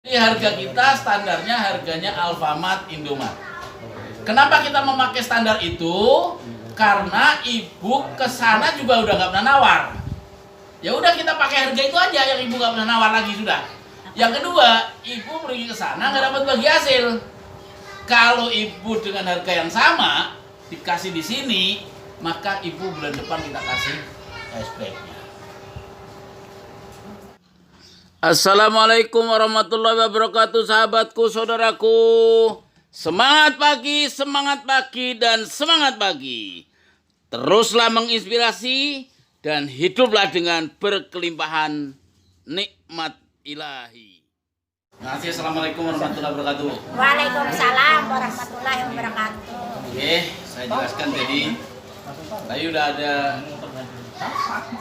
Harga kita standarnya harganya Alfamart, Indomart. Kenapa kita memakai standar itu? Karena ibu kesana juga udah nggak pernah nawar. Ya udah kita pakai harga itu aja yang ibu nggak pernah nawar lagi sudah. Yang kedua, ibu pergi ke sana nggak dapat bagi hasil. Kalau ibu dengan harga yang sama dikasih di sini, maka ibu bulan depan kita kasih cashback-nya. Assalamualaikum warahmatullahi wabarakatuh, sahabatku, saudaraku. Semangat pagi, dan semangat pagi. Teruslah menginspirasi dan hiduplah dengan berkelimpahan nikmat ilahi. Terima kasih. Assalamualaikum warahmatullahi wabarakatuh. Waalaikumsalam warahmatullahi wabarakatuh. Oke, saya jelaskan jadi tadi udah ada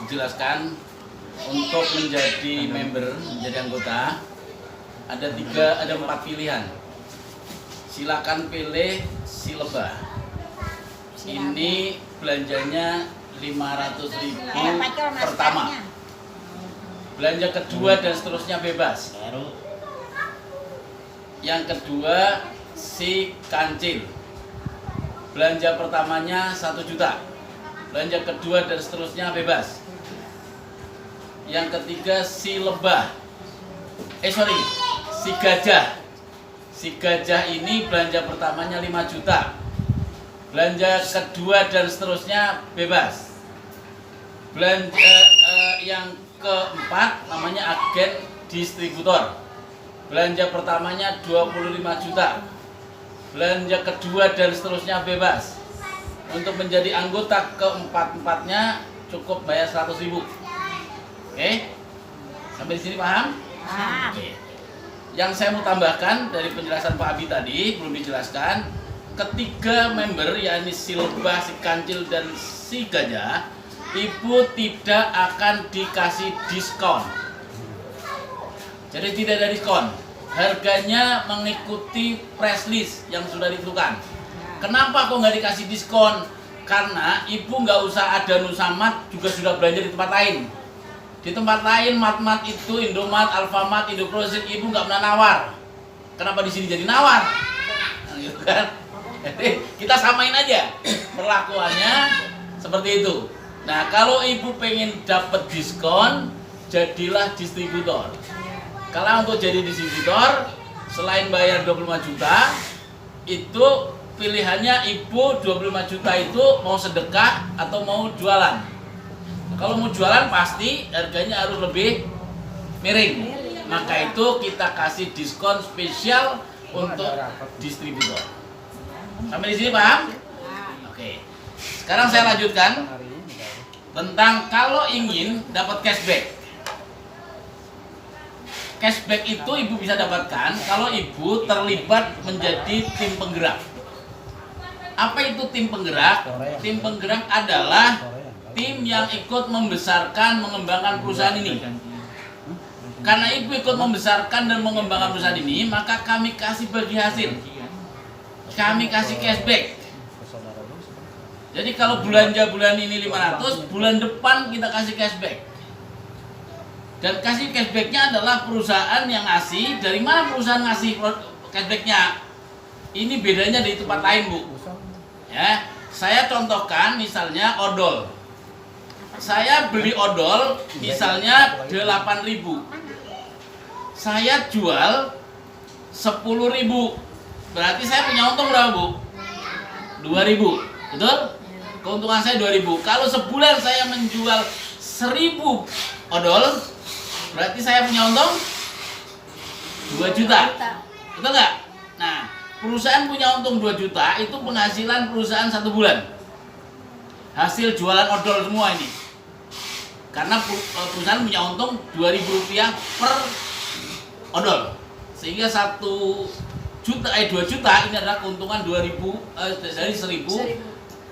dijelaskan untuk menjadi member, menjadi anggota ada 4 pilihan. Silakan pilih si lebah. Ini belanjanya 500.000 pertama. Belanja kedua dan seterusnya bebas. Yang kedua si kancil. Belanja pertamanya 1 juta. Belanja kedua dan seterusnya bebas. Yang ketiga si lebah. Si gajah. Si gajah ini belanja pertamanya 5 juta. Belanja kedua dan seterusnya bebas. Belanja yang keempat namanya agen distributor. Belanja pertamanya 25 juta. Belanja kedua dan seterusnya bebas. Untuk menjadi anggota keempat-empatnya cukup bayar 100.000. Oke, sampai di sini paham? Oke. Yang saya mau tambahkan dari penjelasan Pak Abi tadi belum dijelaskan. Ketiga member, yakni si lebah, si kancil, dan si gajah, ibu tidak akan dikasih diskon. Jadi tidak ada diskon. Harganya mengikuti price list yang sudah ditentukan. Kenapa kok nggak dikasih diskon? Karena ibu nggak usah ada Nusamat juga sudah belanja di tempat lain. Di tempat lain mat itu Indomart, Alfamart, Indofrozen, ibu nggak pernah nawar. Kenapa di sini jadi nawar? Nah, gitu kan? Jadi kita samain aja perlakuannya seperti itu. Nah, kalau ibu pengen dapat diskon, jadilah distributor. Kalau untuk jadi distributor, selain bayar 25 juta, itu pilihannya ibu 25 juta itu mau sedekah atau mau jualan. Kalau mau jualan pasti harganya harus lebih miring. Maka itu kita kasih diskon spesial untuk distributor. Sampai di sini paham? Oke. Sekarang saya lanjutkan tentang kalau ingin dapat cashback. Cashback itu ibu bisa dapatkan kalau ibu terlibat menjadi tim penggerak. Apa itu tim penggerak? Tim penggerak adalah tim yang ikut membesarkan, mengembangkan perusahaan ini. Karena ibu ikut membesarkan dan mengembangkan perusahaan ini, maka kami kasih bagi hasil. Kami kasih cashback. Jadi kalau belanja bulan ini 500, bulan depan kita kasih cashback. Dan kasih cashbacknya adalah perusahaan yang ngasih. Dari mana perusahaan ngasih cashbacknya? Ini bedanya dari tempat lain, Bu. Ya, saya contohkan misalnya odol. Saya beli odol misalnya 8.000. Saya jual 10.000. Berarti saya punya untung berapa, Bu? 2.000. Betul? Keuntungan saya 2.000. Kalau sebulan saya menjual 1.000 odol, berarti saya punya untung 2 juta. Betul nggak? Nah, perusahaan punya untung 2 juta itu penghasilan perusahaan 1 bulan. Hasil jualan odol semua ini. Karena perusahaan punya untung Rp2.000 per odol. Sehingga 2 juta ini adalah keuntungan 2.000 dari 1.000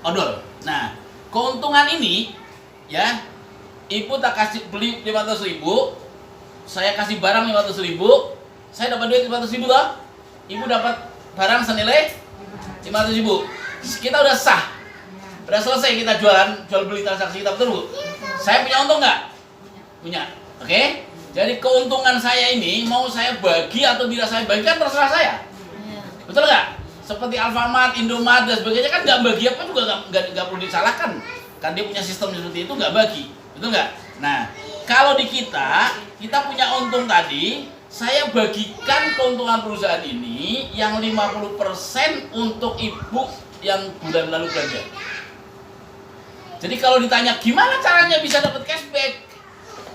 odol. Nah, keuntungan ini ya, ibu tak kasih beli 500.000, saya kasih barang 500.000, saya dapat duit 500.000 toh. Ibu dapat barang senilai 500.000. Kita udah sah. Udah selesai kita jual beli transaksi kita, betul, Bu? Saya punya untung nggak? Punya. Oke? Jadi keuntungan saya ini mau saya bagi atau tidak saya bagi kan terserah saya. Iya. Betul nggak? Seperti Alfamart, Indomaret dan sebagainya kan nggak bagi apa juga nggak perlu disalahkan. Kan dia punya sistem seperti itu nggak bagi. Betul nggak? Nah, kalau di kita punya untung tadi, saya bagikan keuntungan perusahaan ini yang 50% untuk ibu yang bulan lalu belanja. Jadi kalau ditanya gimana caranya bisa dapat cashback,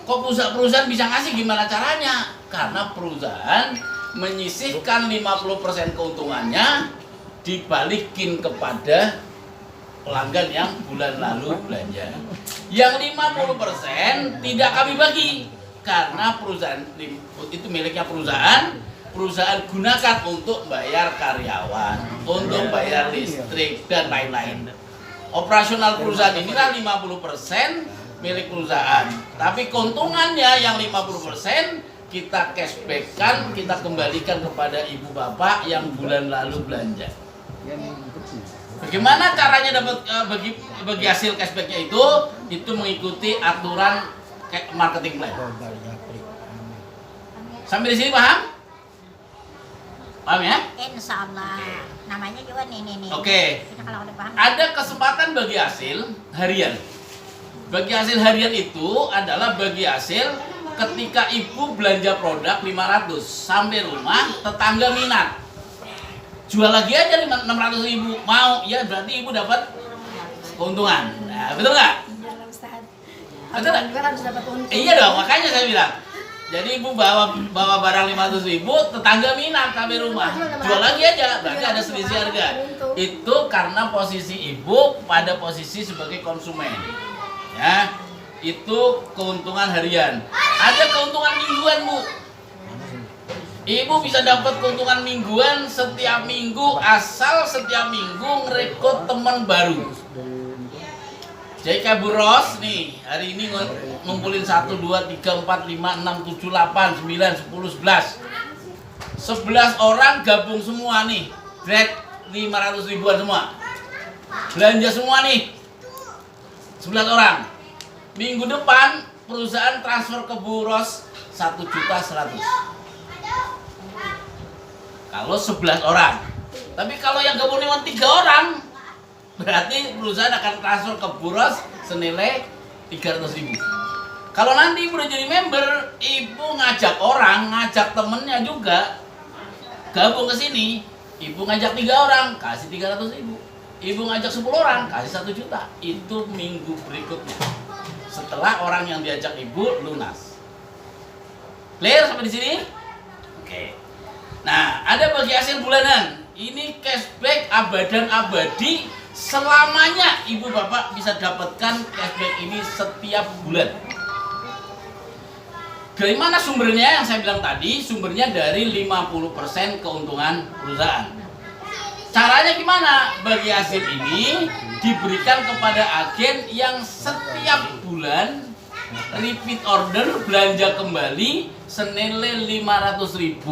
kok perusahaan bisa ngasih, gimana caranya? Karena perusahaan menyisihkan 50% keuntungannya dibalikin kepada pelanggan yang bulan lalu belanja. Yang 50% tidak kami bagi karena perusahaan itu miliknya perusahaan gunakan untuk bayar karyawan, untuk bayar listrik dan lain-lain. Operasional perusahaan inilah 50% milik perusahaan. Tapi keuntungannya yang 50% kita cashback-kan, kita kembalikan kepada ibu bapak yang bulan lalu belanja. Bagaimana caranya dapat bagi hasil cashback-nya itu? Itu mengikuti aturan marketing plan. Sampai di sini paham? Paham ya? Insya Allah. Namanya juga nih. Oke. Kita kalau udah paham. Ada kesempatan bagi hasil harian. Bagi hasil harian itu adalah bagi hasil ketika ibu belanja produk 500 sampai rumah, tetangga minat. Jual lagi aja 600.000. Mau? Ya berarti ibu dapat keuntungan. Nah, betul nggak? Betul nggak? Harus dapat untung. Iya dong, makanya saya bilang. Jadi ibu bawa barang 500.000, tetangga minat sampai rumah, jual lagi aja, berarti ada selisih harga. Itu karena posisi ibu pada posisi sebagai konsumen, ya. Itu keuntungan harian. Ada keuntungan mingguan, Bu. Ibu bisa dapat keuntungan mingguan setiap minggu asal setiap minggu ngerekrut teman baru. Jadi kayak Bu Ros nih, hari ini ngumpulin 1, 2, 3, 4, 5, 6, 7, 8, 9, 10, 11 11 orang gabung semua nih, grade 500 ribuan semua. Belanja semua nih 11 orang. Minggu depan perusahaan transfer ke Bu Ros 1.100.000. Kalau 11 orang. Tapi kalau yang gabung cuma 3 orang, berarti perusahaan akan transfer ke Bu Ros senilai 300.000. Kalau nanti ibu udah jadi member, ibu ngajak orang, ngajak temennya juga gabung ke sini. Ibu ngajak 3 orang, kasih 300.000. Ibu ngajak 10 orang, kasih 1 juta. Itu minggu berikutnya. Setelah orang yang diajak ibu lunas. Clear sampai di sini? Oke. Nah, ada bagi hasil bulanan. Ini cashback abadan abadi. Selamanya ibu bapak bisa dapatkan cashback ini setiap bulan. Dari mana sumbernya? Yang saya bilang tadi, sumbernya dari 50% keuntungan perusahaan. Caranya gimana? Bagi hasil ini diberikan kepada agen yang setiap bulan repeat order belanja kembali senilai 500.000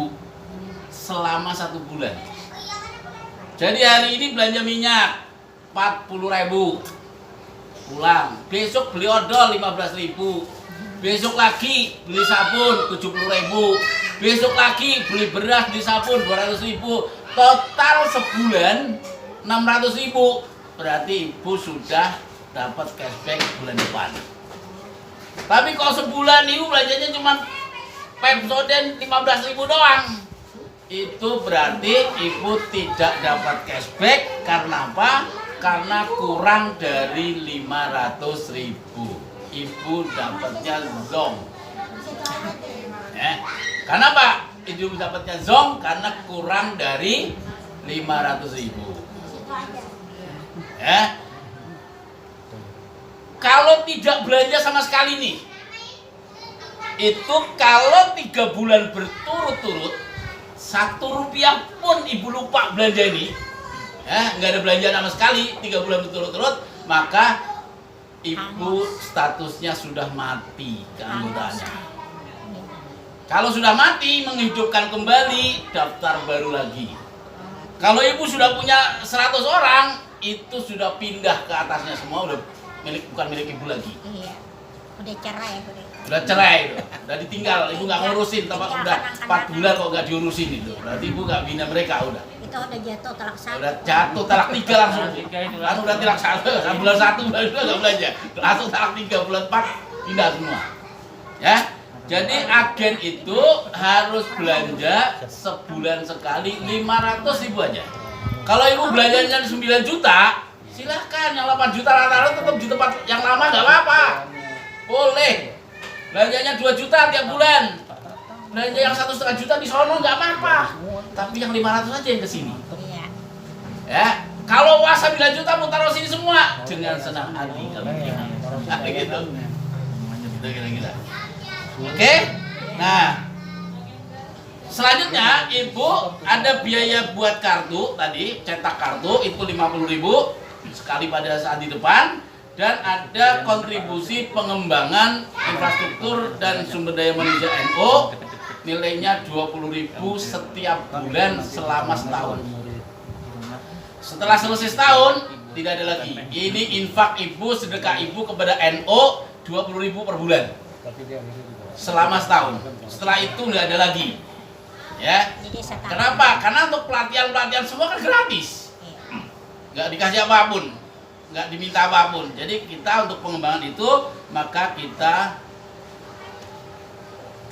selama 1 bulan. Jadi hari ini belanja minyak 40.000, pulang. Besok beli odol 15.000. Besok lagi beli sabun 70.000. Besok lagi beli beras, beli sabun 200.000. Total sebulan 600.000. Berarti ibu sudah dapat cashback bulan depan. Tapi kalau sebulan ibu belanjanya cuma Pepsodent 15.000 doang, itu berarti ibu tidak dapat cashback. Karena apa? Karena kurang dari 500.000. Ibu dapatnya zong. Karena apa? Ibu dapatnya zong karena kurang dari 500.000. Kalau tidak belanja sama sekali nih, itu kalau 3 bulan berturut-turut 1 rupiah pun ibu lupa belanja ini, nggak ada belanja sama sekali 3 bulan berturut-turut, maka ibu statusnya sudah mati keanggotaannya. Kalau sudah mati, menghidupkan kembali, daftar baru lagi. Kalau ibu sudah punya 100 orang, itu sudah pindah ke atasnya semua, udah bukan milik ibu lagi. Iya, udah cerai ya. Udah cerai, udah ditinggal, ibu nggak ngurusin, udah 4 bulan kok nggak diurusin itu. Berarti ibu nggak bina mereka udah. Itu udah jatuh talak 1. Udah jatuh talak 3 langsung. Kan udah talak 1, bulan 1 bulan 2 nggak belanja, langsung talak 3 bulan 4 pindah semua. Ya, jadi agen itu harus belanja sebulan sekali 500.000 aja. Kalau ibu belanjanya 9 juta, silahkan yang 8 juta rata-rata tetap di tempat yang lama nggak apa-apa. Boleh. Belanjanya 2 juta tiap bulan. Belanja yang 1,5 juta di sono nggak apa-apa. Tapi yang 500 aja yang kesini. Iya. Ya, kalau wah 9 juta mau taruh sini semua dengan senang hati kalau gitu. Gitu kira-kira. Oke. Nah, selanjutnya ibu ada biaya buat kartu tadi, cetak kartu itu 50.000 sekali pada saat di depan. Dan ada kontribusi pengembangan infrastruktur dan sumber daya manusia NO nilainya 20.000 setiap bulan selama setahun. Setelah selesai setahun tidak ada lagi. Ini infak ibu, sedekah ibu kepada NO 20.000 per bulan selama setahun. Setelah itu nggak ada lagi. Ya. Kenapa? Karena untuk pelatihan semua kan gratis. Nggak dikasih apapun. Nggak diminta apapun. Jadi kita untuk pengembangan itu maka kita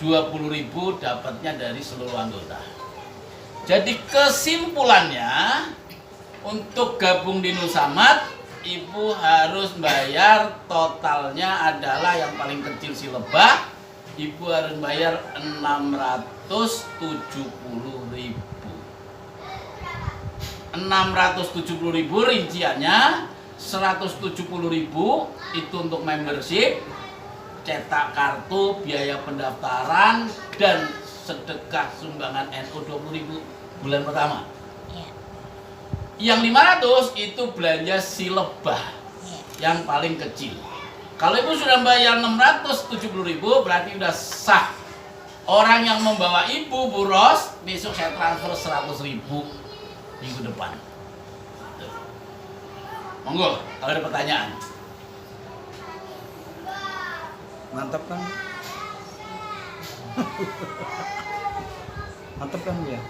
20.000 dapatnya dari seluruh anggota. Jadi kesimpulannya untuk gabung di Nusamad ibu harus bayar totalnya adalah yang paling kecil si lebah ibu harus bayar 670.000. 670.000 rinciannya 170.000 itu untuk membership, cetak kartu, biaya pendaftaran, dan sedekah sumbangan NU 20.000 bulan pertama. Yang 500 itu belanja si lebah yang paling kecil. Kalau ibu sudah bayar 670.000 berarti udah sah. Orang yang membawa ibu, Bu Ros, besok saya transfer 100.000 minggu depan. Monggo, kalau ada pertanyaan. Mantap kan? Mantap kan ya?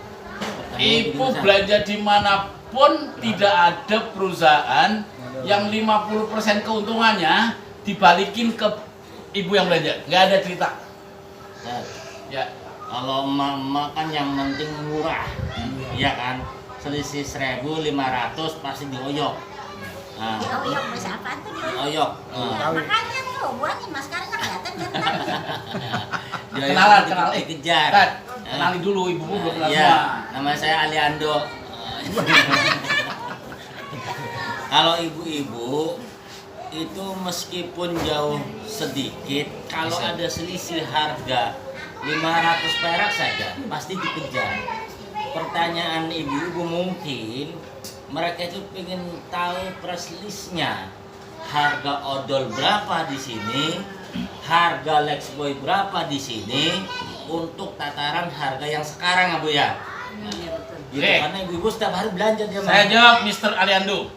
Ibu belanja dimanapun tidak ada perusahaan yang 50% keuntungannya dibalikin ke ibu yang belanja. Nggak ada cerita. Ya. Kalau emak kan yang penting murah, iya kan? Selisih 1.500 pasti dioyok. Nah, Dioyok bisa apa tuh dioyok? oyok. Makanya tuh buat nih maskaranya kelihatan kan? Kenalan. Dikejar. Kenali dulu ibu belum kenal Iya, semua. nama saya Aliando. Kalau ibu-ibu itu meskipun jauh sedikit, kalau ada selisih harga 500 perak saja pasti dikejar. Pertanyaan ibu-ibu mungkin mereka itu pengen tahu price listnya, harga odol berapa di sini, harga Lexboy berapa di sini, untuk tataran harga yang sekarang, Bu ya. Gitu, Oke. karena ibu-ibu setiap hari belanja dia. Saya jawab Mr. Aliando.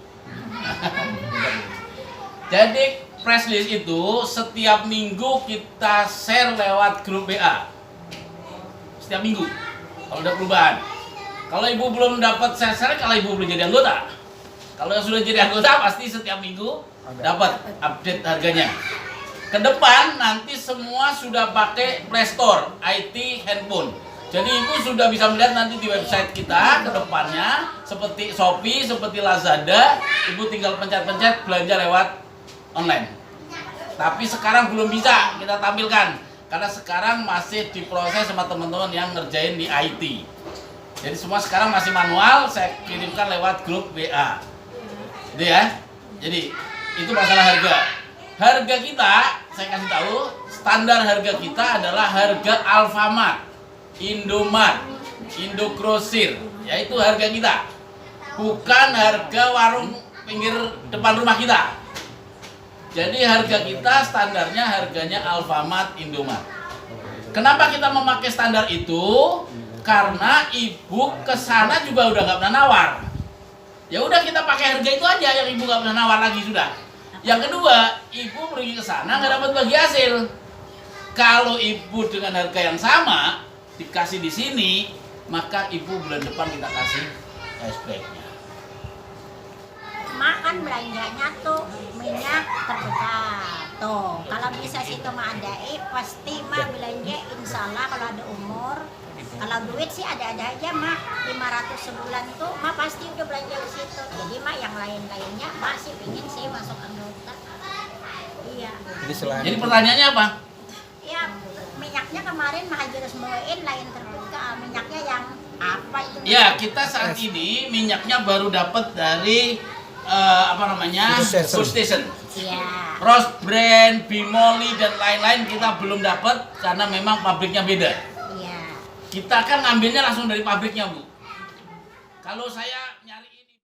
Jadi press list itu setiap minggu kita share lewat grup BA. Setiap minggu. Kalau ada perubahan. Kalau ibu belum dapat share, kalau ibu belum jadi anggota. Kalau yang sudah jadi anggota pasti setiap minggu dapat update harganya. Ke depan nanti semua sudah pakai Play Store, IT, handphone. Jadi ibu sudah bisa melihat nanti di website kita ke depannya seperti Shopee, seperti Lazada, ibu tinggal pencet-pencet belanja lewat online. Tapi sekarang belum bisa kita tampilkan karena sekarang masih diproses sama teman-teman yang ngerjain di IT. Jadi semua sekarang masih manual, saya kirimkan lewat grup WA. Gitu ya. Jadi itu masalah harga. Harga kita, saya kasih tahu, standar harga kita adalah harga Alfamart, Indomart, Indogrosir, yaitu harga kita. Bukan harga warung pinggir depan rumah kita. Jadi harga kita standarnya harganya Alfamart, Indomart. Kenapa kita memakai standar itu? Karena ibu kesana juga udah nggak pernah nawar. Ya udah kita pakai harga itu aja yang ibu nggak pernah nawar lagi sudah. Yang kedua, ibu pergi ke sana nggak dapat bagi hasil. Kalau ibu dengan harga yang sama dikasih di sini, maka ibu bulan depan kita kasih cashback-nya. Mak kan belanjanya tuh minyak terdekat. Tuh, kalau bisa situ mak adai, pasti mak belanja insya Allah kalau ada umur. Kalau duit sih ada-ada aja mak, 500 sebulan tuh mak pasti udah belanja ke situ. Jadi mak yang lain-lainnya mak sih pingin sih masuk anggota. Iya. Jadi selain Jadi pertanyaannya apa? Ya, minyaknya kemarin mak Haji Resmoin lain terdekat. Minyaknya yang apa itu? Ya, kita saat ini minyaknya baru dapat dari Food food station. Iya. Rose Brand, Bimoli dan lain-lain kita belum dapat karena memang pabriknya beda. Iya. Kita kan ngambilnya langsung dari pabriknya, Bu. Kalau saya